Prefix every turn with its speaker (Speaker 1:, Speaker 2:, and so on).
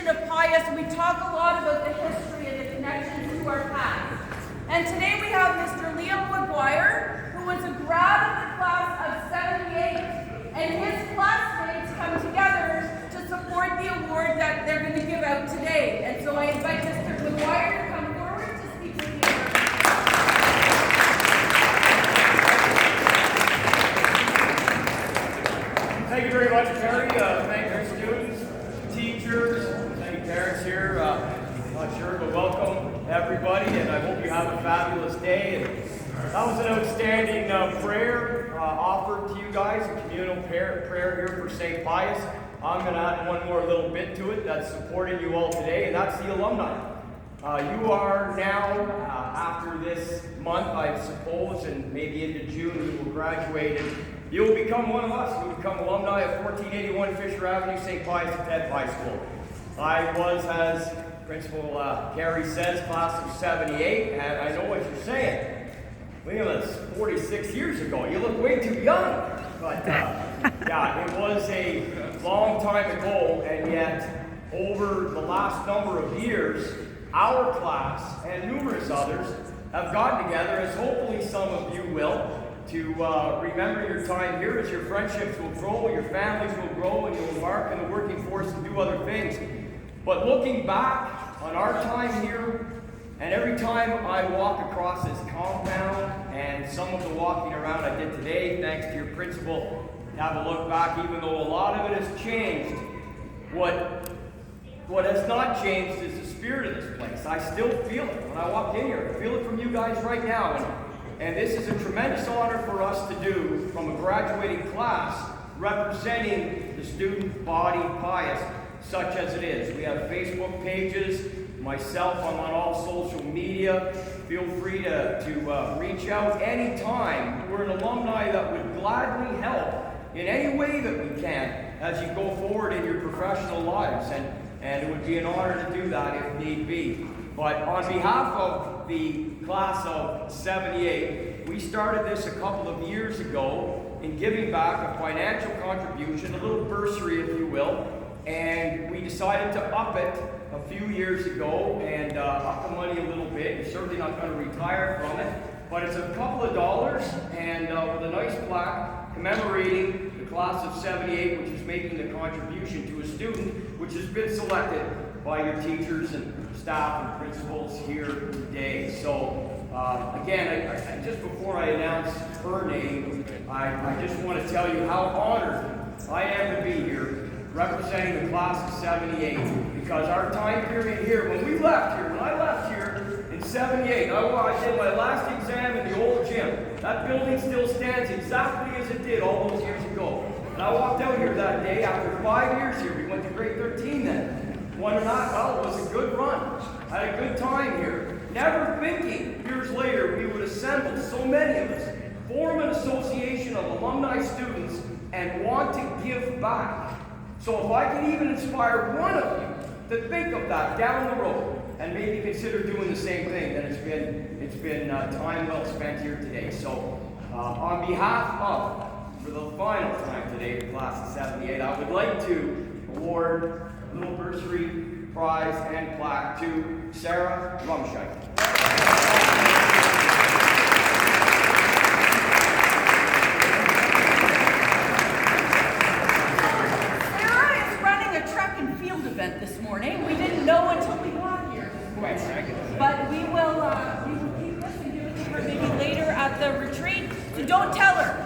Speaker 1: tradition of Pius, we talk a lot about the history and the connections to our past. And today we have Mr. Liam McGuire, who was a grad of the class of 78, and his classmates come together to support the award that they're going to give out today. And so I invite Mr. McGuire to come forward to speak with you.
Speaker 2: Thank you very much, Terry. Thank our students, teachers, any parents here. Not sure, but welcome everybody, and I hope you have a fabulous day. And that was an outstanding prayer offered to you guys, a communal prayer here for St. Pius. I'm going to add one more little bit to it that's supporting you all today, and that's the alumni. You are now, after this month, I suppose, and maybe into June, you will graduate, and you will become one of us. You will become alumni of 1481 Fisher Avenue, St. Pius X High School. I was, as Principal Gary says, class of 78, and I know what you're saying. William, that's 46 years ago. You look way too young. But yeah, it was a long time ago, and yet over the last number of years, our class and numerous others have gotten together, as hopefully some of you will, to remember your time here as your friendships will grow, your families will grow, and you'll embark on the working force and do other things. But looking back on our time here, and every time I walk across this compound, and some of the walking around I did today, thanks to your principal, have a look back, even though a lot of it has changed, what has not changed is the spirit of this place. I still feel it when I walk in here. I feel it from you guys right now. And this is a tremendous honor for us to do from a graduating class representing the student body Pius, such as it is. We have Facebook pages. Myself, I'm on all social media. Feel free to reach out anytime. We're an alumni that would gladly help in any way that we can as you go forward in your professional lives. And it would be an honor to do that if need be. But on behalf of the class of 78, we started this a couple of years ago in giving back a financial contribution, a little bursary, if you will, and we decided to up it a few years ago and up the money a little bit. You're certainly not going to retire from it, but it's a couple of dollars, and with a nice plaque commemorating the class of 78, which is making the contribution to a student, which has been selected by your teachers and staff and principals here today. So again, I just before I announce her name, I just want to tell you how honored I am to be here representing the class of 78, because our time period here, when I left here in 78, I did my last exam in the old gym. That building still stands exactly as it did all those years ago. And I walked out here that day after 5 years here. We went to grade 13 then. Won or not, well, it was a good run. I had a good time here. Never thinking years later we would assemble, so many of us, form an association of alumni students and want to give back. So if I can even inspire one of you to think of that down the road and maybe consider doing the same thing, then it's been time well spent here today. So on behalf of, for the final time today, the class of 78, I would like to award a little bursary prize and plaque to Sarah Rumscheid.
Speaker 1: This morning. We didn't know until we got here. But we will keep this and give it to her maybe later at the retreat. So don't tell her.